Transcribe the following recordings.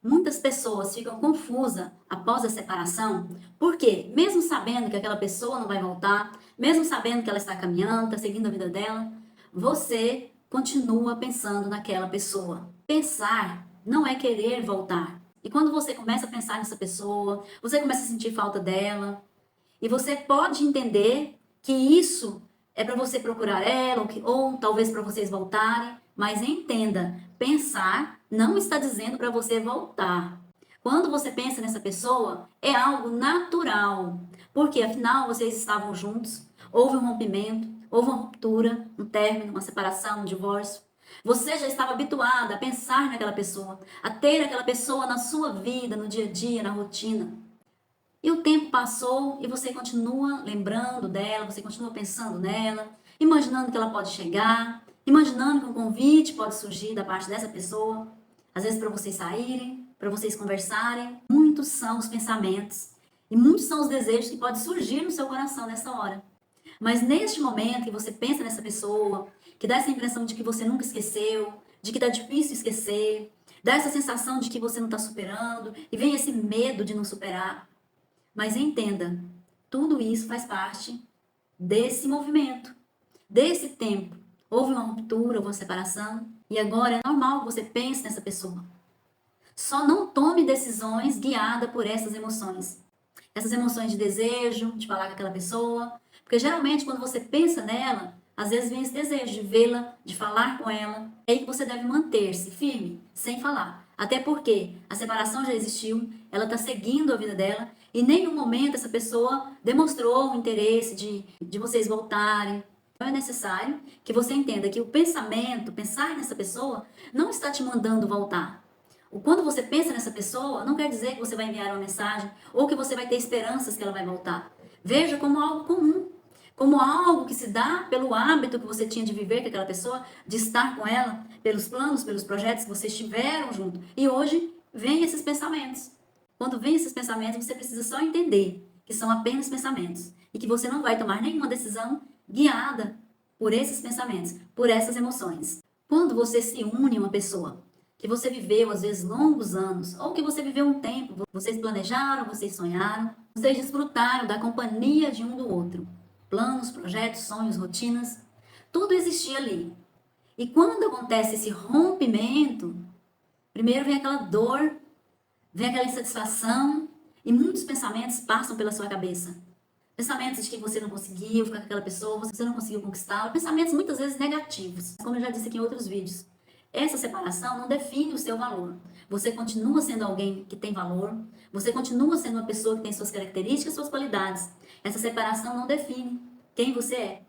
Muitas pessoas ficam confusas após a separação, porque mesmo sabendo que aquela pessoa não vai voltar, mesmo sabendo que ela está caminhando, está seguindo a vida dela, você continua pensando naquela pessoa. Pensar não é querer voltar. E quando você começa a pensar nessa pessoa, você começa a sentir falta dela, e você pode entender que isso é para você procurar ela, ou talvez para vocês voltarem, mas entenda, pensar não está dizendo para você voltar. Quando você pensa nessa pessoa, é algo natural, porque afinal vocês estavam juntos, houve um rompimento, houve uma ruptura, um término, uma separação, um divórcio. Você já estava habituada a pensar naquela pessoa, a ter aquela pessoa na sua vida, no dia a dia, na rotina. E o tempo passou e você continua lembrando dela, você continua pensando nela, imaginando que ela pode chegar, imaginando que um convite pode surgir da parte dessa pessoa, às vezes para vocês saírem, para vocês conversarem. Muitos são os pensamentos e muitos são os desejos que podem surgir no seu coração nessa hora. Mas neste momento que você pensa nessa pessoa, que dá essa impressão de que você nunca esqueceu, de que tá difícil esquecer, dá essa sensação de que você não está superando e vem esse medo de não superar. Mas entenda, tudo isso faz parte desse movimento, desse tempo. Houve uma ruptura, houve uma separação, e agora é normal que você pense nessa pessoa. Só não tome decisões guiadas por essas emoções. Essas emoções de desejo, de falar com aquela pessoa. Porque geralmente quando você pensa nela, às vezes vem esse desejo de vê-la, de falar com ela. É aí que você deve manter-se firme, sem falar. Até porque a separação já existiu, ela está seguindo a vida dela, e em nenhum momento essa pessoa demonstrou o interesse de vocês voltarem. Então é necessário que você entenda que o pensamento, pensar nessa pessoa, não está te mandando voltar. Quando você pensa nessa pessoa, não quer dizer que você vai enviar uma mensagem ou que você vai ter esperanças que ela vai voltar. Veja como algo comum, como algo que se dá pelo hábito que você tinha de viver com aquela pessoa, de estar com ela, pelos planos, pelos projetos que vocês tiveram junto. E hoje vem esses pensamentos. Quando vem esses pensamentos, você precisa só entender que são apenas pensamentos e que você não vai tomar nenhuma decisão guiada por esses pensamentos, por essas emoções. Quando você se une a uma pessoa que você viveu, às vezes, longos anos, ou que você viveu um tempo, vocês planejaram, vocês sonharam, vocês desfrutaram da companhia de um do outro. Planos, projetos, sonhos, rotinas, tudo existia ali. E quando acontece esse rompimento, primeiro vem aquela dor, vem aquela insatisfação, e muitos pensamentos passam pela sua cabeça. Pensamentos de que você não conseguiu ficar com aquela pessoa, você não conseguiu conquistá-la, pensamentos muitas vezes negativos, como eu já disse aqui em outros vídeos. Essa separação não define o seu valor. Você continua sendo alguém que tem valor, você continua sendo uma pessoa que tem suas características, suas qualidades. Essa separação não define quem você é.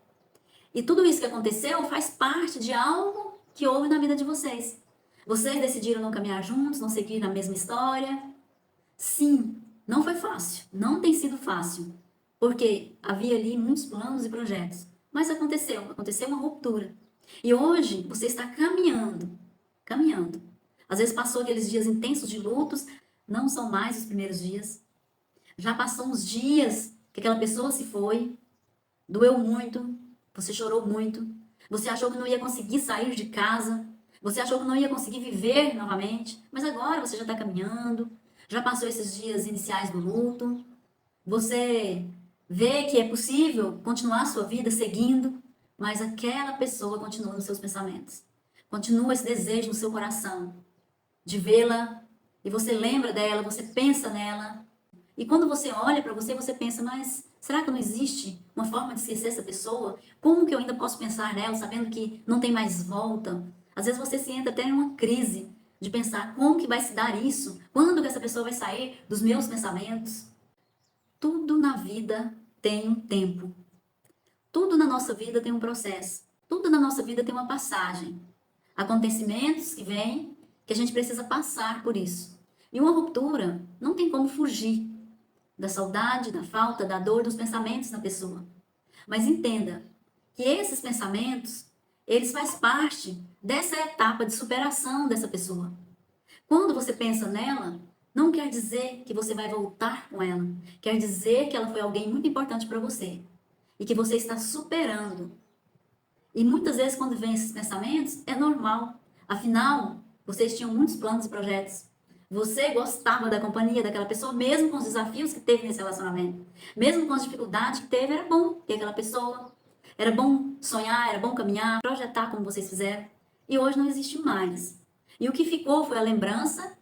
E tudo isso que aconteceu faz parte de algo que houve na vida de vocês. Vocês decidiram não caminhar juntos, não seguir na mesma história. Sim, não foi fácil, não tem sido fácil, porque havia ali muitos planos e projetos. Mas aconteceu uma ruptura. E hoje você está caminhando. Às vezes passou aqueles dias intensos de lutos, não são mais os primeiros dias. Já passou uns dias que aquela pessoa se foi, doeu muito, você chorou muito, você achou que não ia conseguir sair de casa, você achou que não ia conseguir viver novamente, mas agora você já está caminhando, já passou esses dias iniciais do luto, você vê que é possível continuar a sua vida seguindo, mas aquela pessoa continua nos seus pensamentos. Continua esse desejo no seu coração de vê-la, e você lembra dela, você pensa nela. E quando você olha para você, você pensa, mas será que não existe uma forma de esquecer essa pessoa? Como que eu ainda posso pensar nela, sabendo que não tem mais volta? Às vezes você se entra até em uma crise de pensar, como que vai se dar isso? Quando que essa pessoa vai sair dos meus pensamentos? Tudo na vida tem um tempo. Tudo na nossa vida tem um processo. Tudo na nossa vida tem uma passagem. Acontecimentos que vêm, que a gente precisa passar por isso. E uma ruptura não tem como fugir da saudade, da falta, da dor, dos pensamentos da pessoa. Mas entenda que esses pensamentos, eles fazem parte dessa etapa de superação dessa pessoa. Quando você pensa nela, não quer dizer que você vai voltar com ela. Quer dizer que ela foi alguém muito importante para você. E que você está superando. E muitas vezes quando vem esses pensamentos, é normal. Afinal, vocês tinham muitos planos e projetos. Você gostava da companhia daquela pessoa, mesmo com os desafios que teve nesse relacionamento. Mesmo com as dificuldades que teve, era bom ter aquela pessoa. Era bom sonhar, era bom caminhar, projetar como vocês fizeram. E hoje não existe mais. E o que ficou foi a lembrança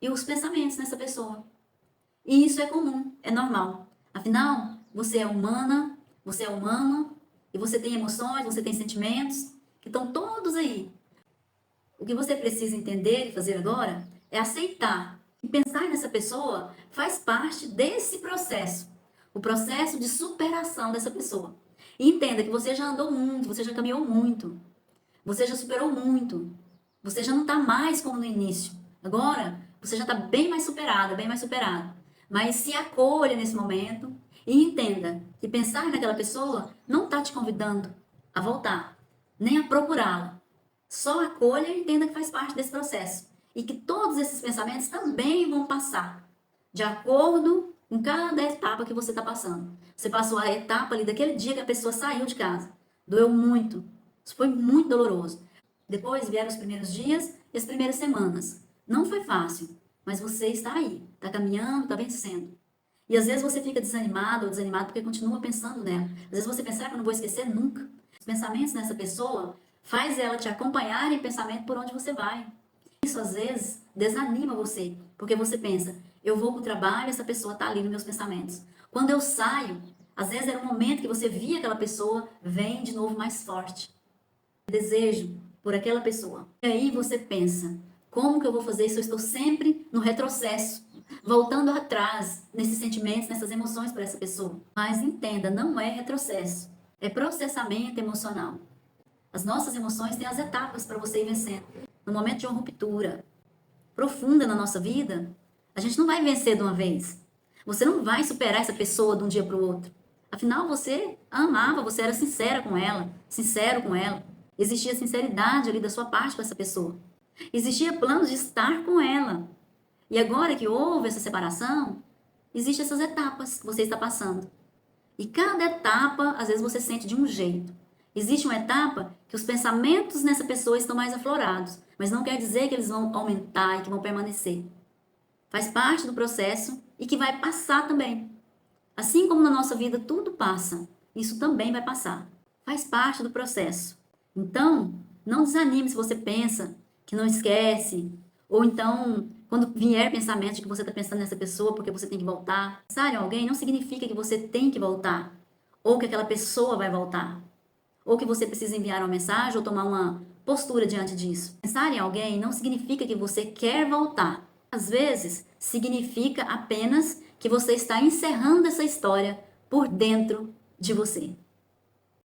e os pensamentos nessa pessoa. E isso é comum, é normal. Afinal, você é humana, você é humano, e você tem emoções, você tem sentimentos, que estão todos aí. O que você precisa entender e fazer agora é aceitar e pensar nessa pessoa faz parte desse processo, o processo de superação dessa pessoa. E entenda que você já andou muito, você já caminhou muito, você já superou muito, você já não está mais como no início. Agora, você já está bem mais superada, bem mais superado. Mas se acolha nesse momento e entenda que pensar naquela pessoa não está te convidando a voltar, nem a procurá-la. Só acolha e entenda que faz parte desse processo. E que todos esses pensamentos também vão passar, de acordo com cada etapa que você está passando. Você passou a etapa ali daquele dia que a pessoa saiu de casa. Doeu muito. Isso foi muito doloroso. Depois vieram os primeiros dias e as primeiras semanas. Não foi fácil, mas você está aí, está caminhando, está vencendo. E às vezes você fica desanimado ou desanimado porque continua pensando nela. Às vezes você pensa, que eu não vou esquecer nunca. Os pensamentos nessa pessoa faz ela te acompanhar em pensamento por onde você vai. Isso às vezes desanima você, porque você pensa, eu vou para o trabalho, essa pessoa está ali nos meus pensamentos. Quando eu saio, às vezes era um momento que você via aquela pessoa, vem de novo mais forte. Desejo por aquela pessoa. E aí você pensa, como que eu vou fazer isso? Eu estou sempre no retrocesso, voltando atrás nesses sentimentos, nessas emoções para essa pessoa. Mas entenda, não é retrocesso, é processamento emocional. As nossas emoções têm as etapas para você ir vencendo. No momento de uma ruptura profunda na nossa vida, a gente não vai vencer de uma vez. Você não vai superar essa pessoa de um dia para o outro. Afinal, você a amava, você era sincera com ela, sincero com ela. Existia sinceridade ali da sua parte com essa pessoa. Existia planos de estar com ela. E agora que houve essa separação, existem essas etapas que você está passando. E cada etapa, às vezes você sente de um jeito. Existe uma etapa que os pensamentos nessa pessoa estão mais aflorados, mas não quer dizer que eles vão aumentar e que vão permanecer. Faz parte do processo e que vai passar também. Assim como na nossa vida tudo passa, isso também vai passar. Faz parte do processo. Então, não desanime se você pensa que não esquece, ou então, quando vier pensamento de que você está pensando nessa pessoa porque você tem que voltar. Pensar em alguém não significa que você tem que voltar, ou que aquela pessoa vai voltar, ou que você precisa enviar uma mensagem ou tomar uma postura diante disso. Pensar em alguém não significa que você quer voltar. Às vezes, significa apenas que você está encerrando essa história por dentro de você.